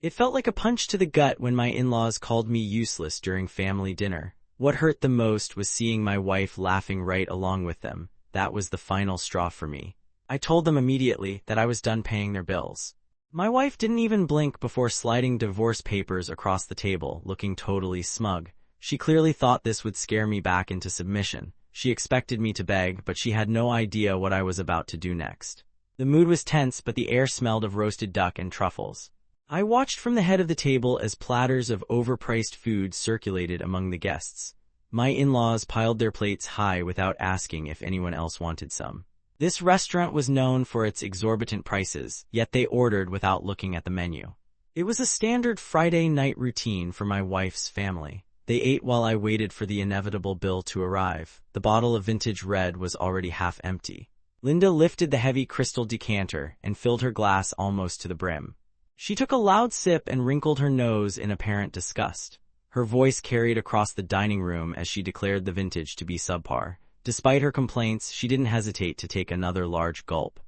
It felt like a punch to the gut when my in-laws called me useless during family dinner. What hurt the most was seeing my wife laughing right along with them. That was the final straw for me. I told them immediately that I was done paying their bills. My wife didn't even blink before sliding divorce papers across the table, looking totally smug. She clearly thought this would scare me back into submission. She expected me to beg, but she had no idea what I was about to do next. The mood was tense, but the air smelled of roasted duck and truffles. I watched from the head of the table as platters of overpriced food circulated among the guests. My in-laws piled their plates high without asking if anyone else wanted some. This restaurant was known for its exorbitant prices, yet they ordered without looking at the menu. It was a standard Friday night routine for my wife's family. They ate while I waited for the inevitable bill to arrive. The bottle of vintage red was already half empty. Linda lifted the heavy crystal decanter and filled her glass almost to the brim. She took a loud sip and wrinkled her nose in apparent disgust. Her voice carried across the dining room as she declared the vintage to be subpar. Despite her complaints, she didn't hesitate to take another large gulp.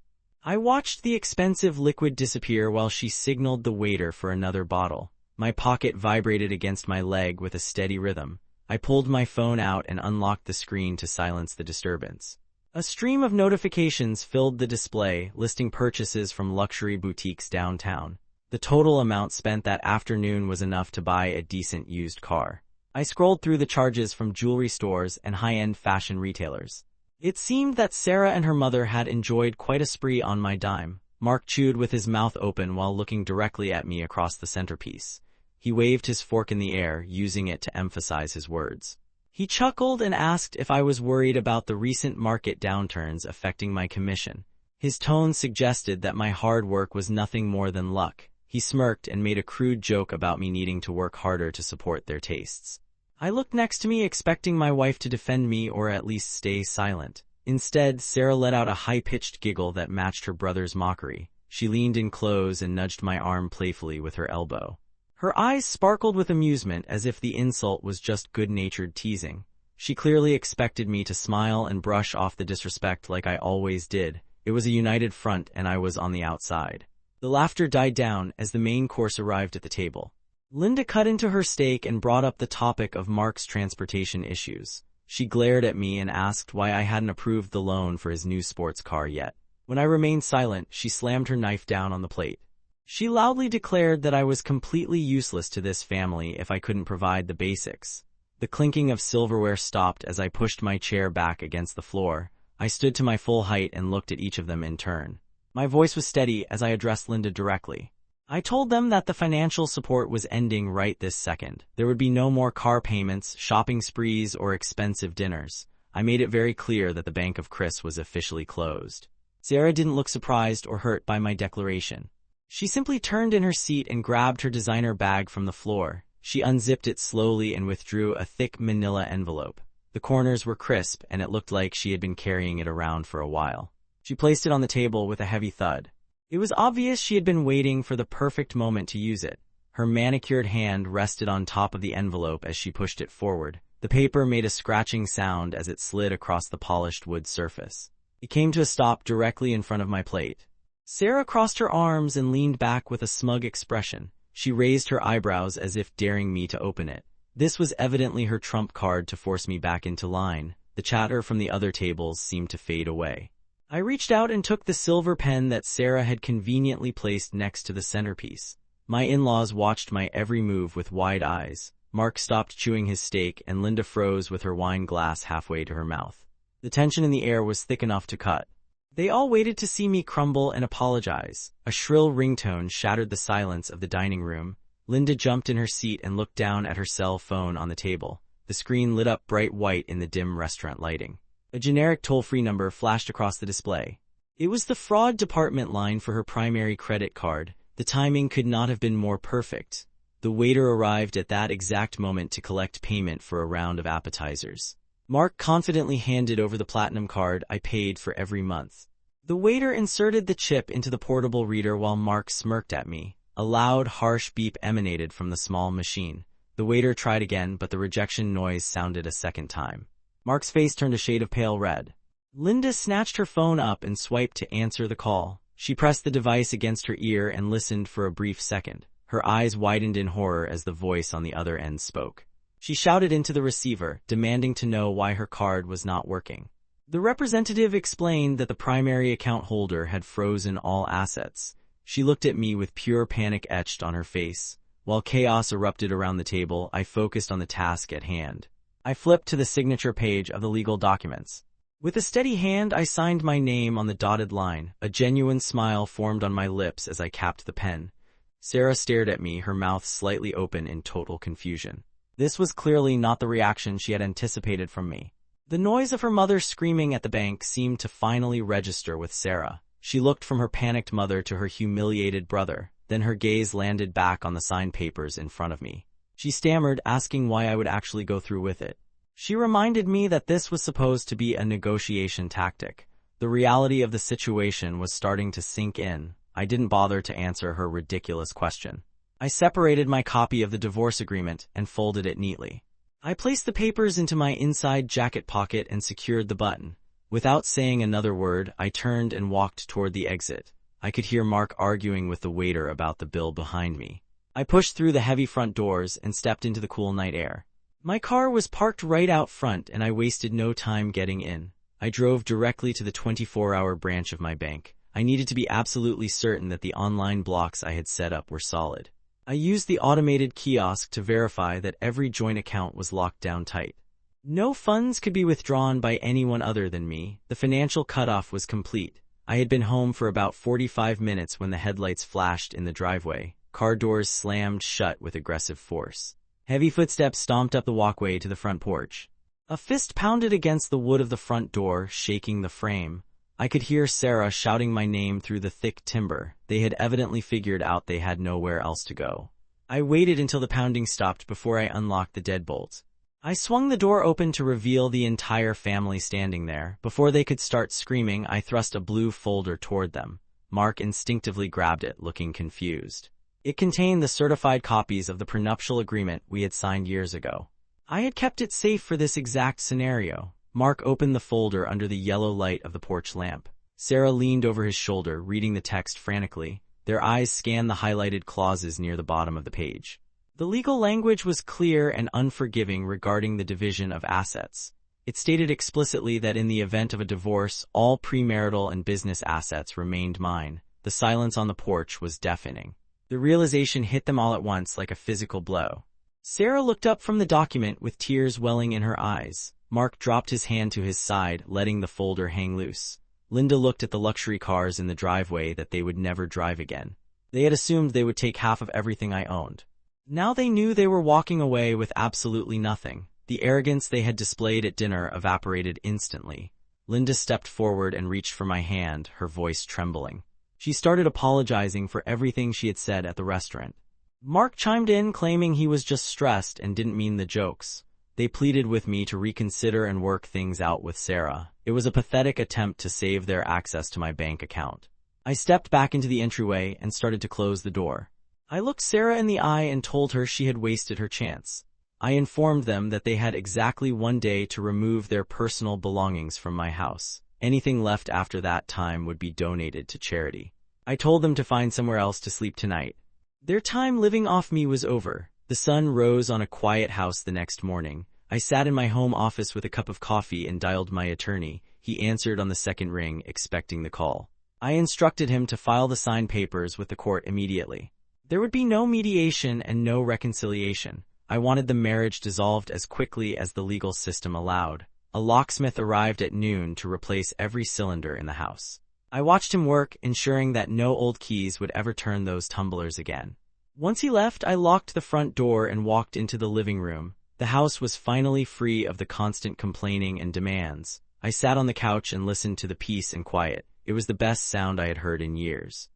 I watched the expensive liquid disappear while she signaled the waiter for another bottle. My pocket vibrated against my leg with a steady rhythm. I pulled my phone out and unlocked the screen to silence the disturbance. A stream of notifications filled the display, listing purchases from luxury boutiques downtown. The total amount spent that afternoon was enough to buy a decent used car. I scrolled through the charges from jewelry stores and high-end fashion retailers. It seemed that Sarah and her mother had enjoyed quite a spree on my dime. Mark chewed with his mouth open while looking directly at me across the centerpiece. He waved his fork in the air, using it to emphasize his words. He chuckled and asked if I was worried about the recent market downturns affecting my commission. His tone suggested that my hard work was nothing more than luck. He smirked and made a crude joke about me needing to work harder to support their tastes. I looked next to me, expecting my wife to defend me or at least stay silent. Instead, Sarah let out a high-pitched giggle that matched her brother's mockery. She leaned in close and nudged my arm playfully with her elbow. Her eyes sparkled with amusement as if the insult was just good-natured teasing. She clearly expected me to smile and brush off the disrespect like I always did. It was a united front and I was on the outside. The laughter died down as the main course arrived at the table. Linda cut into her steak and brought up the topic of Mark's transportation issues. She glared at me and asked why I hadn't approved the loan for his new sports car yet. When I remained silent, she slammed her knife down on the plate. She loudly declared that I was completely useless to this family if I couldn't provide the basics. The clinking of silverware stopped as I pushed my chair back against the floor. I stood to my full height and looked at each of them in turn. My voice was steady as I addressed Linda directly. I told them that the financial support was ending right this second. There would be no more car payments, shopping sprees, or expensive dinners. I made it very clear that the Bank of Chris was officially closed. Sarah didn't look surprised or hurt by my declaration. She simply turned in her seat and grabbed her designer bag from the floor. She unzipped it slowly and withdrew a thick manila envelope. The corners were crisp, and it looked like she had been carrying it around for a while. She placed it on the table with a heavy thud. It was obvious she had been waiting for the perfect moment to use it. Her manicured hand rested on top of the envelope as she pushed it forward. The paper made a scratching sound as it slid across the polished wood surface. It came to a stop directly in front of my plate. Sarah crossed her arms and leaned back with a smug expression. She raised her eyebrows as if daring me to open it. This was evidently her trump card to force me back into line. The chatter from the other tables seemed to fade away. I reached out and took the silver pen that Sarah had conveniently placed next to the centerpiece. My in-laws watched my every move with wide eyes. Mark stopped chewing his steak and Linda froze with her wine glass halfway to her mouth. The tension in the air was thick enough to cut. They all waited to see me crumble and apologize. A shrill ringtone shattered the silence of the dining room. Linda jumped in her seat and looked down at her cell phone on the table. The screen lit up bright white in the dim restaurant lighting. A generic toll-free number flashed across the display. It was the fraud department line for her primary credit card. The timing could not have been more perfect. The waiter arrived at that exact moment to collect payment for a round of appetizers. Mark confidently handed over the platinum card I paid for every month. The waiter inserted the chip into the portable reader while Mark smirked at me. A loud, harsh beep emanated from the small machine. The waiter tried again, but the rejection noise sounded a second time. Mark's face turned a shade of pale red. Linda snatched her phone up and swiped to answer the call. She pressed the device against her ear and listened for a brief second. Her eyes widened in horror as the voice on the other end spoke. She shouted into the receiver, demanding to know why her card was not working. The representative explained that the primary account holder had frozen all assets. She looked at me with pure panic etched on her face. While chaos erupted around the table, I focused on the task at hand. I flipped to the signature page of the legal documents. With a steady hand, I signed my name on the dotted line. A genuine smile formed on my lips as I capped the pen. Sarah stared at me, her mouth slightly open in total confusion. This was clearly not the reaction she had anticipated from me. The noise of her mother screaming at the bank seemed to finally register with Sarah. She looked from her panicked mother to her humiliated brother. Then her gaze landed back on the signed papers in front of me. She stammered, asking why I would actually go through with it. She reminded me that this was supposed to be a negotiation tactic. The reality of the situation was starting to sink in. I didn't bother to answer her ridiculous question. I separated my copy of the divorce agreement and folded it neatly. I placed the papers into my inside jacket pocket and secured the button. Without saying another word, I turned and walked toward the exit. I could hear Mark arguing with the waiter about the bill behind me. I pushed through the heavy front doors and stepped into the cool night air. My car was parked right out front and I wasted no time getting in. I drove directly to the 24-hour branch of my bank. I needed to be absolutely certain that the online blocks I had set up were solid. I used the automated kiosk to verify that every joint account was locked down tight. No funds could be withdrawn by anyone other than me. The financial cutoff was complete. I had been home for about 45 minutes when the headlights flashed in the driveway. Car doors slammed shut with aggressive force. Heavy footsteps stomped up the walkway to the front porch. A fist pounded against the wood of the front door, shaking the frame. I could hear Sarah shouting my name through the thick timber. They had evidently figured out they had nowhere else to go. I waited until the pounding stopped before I unlocked the deadbolt. I swung the door open to reveal the entire family standing there. Before they could start screaming, I thrust a blue folder toward them. Mark instinctively grabbed it, looking confused. It contained the certified copies of the prenuptial agreement we had signed years ago. I had kept it safe for this exact scenario. Mark opened the folder under the yellow light of the porch lamp. Sarah leaned over his shoulder, reading the text frantically. Their eyes scanned the highlighted clauses near the bottom of the page. The legal language was clear and unforgiving regarding the division of assets. It stated explicitly that in the event of a divorce, all premarital and business assets remained mine. The silence on the porch was deafening. The realization hit them all at once like a physical blow. Sarah looked up from the document with tears welling in her eyes. Mark dropped his hand to his side, letting the folder hang loose. Linda looked at the luxury cars in the driveway that they would never drive again. They had assumed they would take half of everything I owned. Now they knew they were walking away with absolutely nothing. The arrogance they had displayed at dinner evaporated instantly. Linda stepped forward and reached for my hand, her voice trembling. She started apologizing for everything she had said at the restaurant. Mark chimed in, claiming he was just stressed and didn't mean the jokes. They pleaded with me to reconsider and work things out with Sarah. It was a pathetic attempt to save their access to my bank account. I stepped back into the entryway and started to close the door. I looked Sarah in the eye and told her she had wasted her chance. I informed them that they had exactly 1 day to remove their personal belongings from my house. Anything left after that time would be donated to charity. I told them to find somewhere else to sleep tonight. Their time living off me was over. The sun rose on a quiet house the next morning. I sat in my home office with a cup of coffee and dialed my attorney. He answered on the second ring, expecting the call. I instructed him to file the signed papers with the court immediately. There would be no mediation and no reconciliation. I wanted the marriage dissolved as quickly as the legal system allowed. A locksmith arrived at noon to replace every cylinder in the house. I watched him work, ensuring that no old keys would ever turn those tumblers again. Once he left, I locked the front door and walked into the living room. The house was finally free of the constant complaining and demands. I sat on the couch and listened to the peace and quiet. It was the best sound I had heard in years.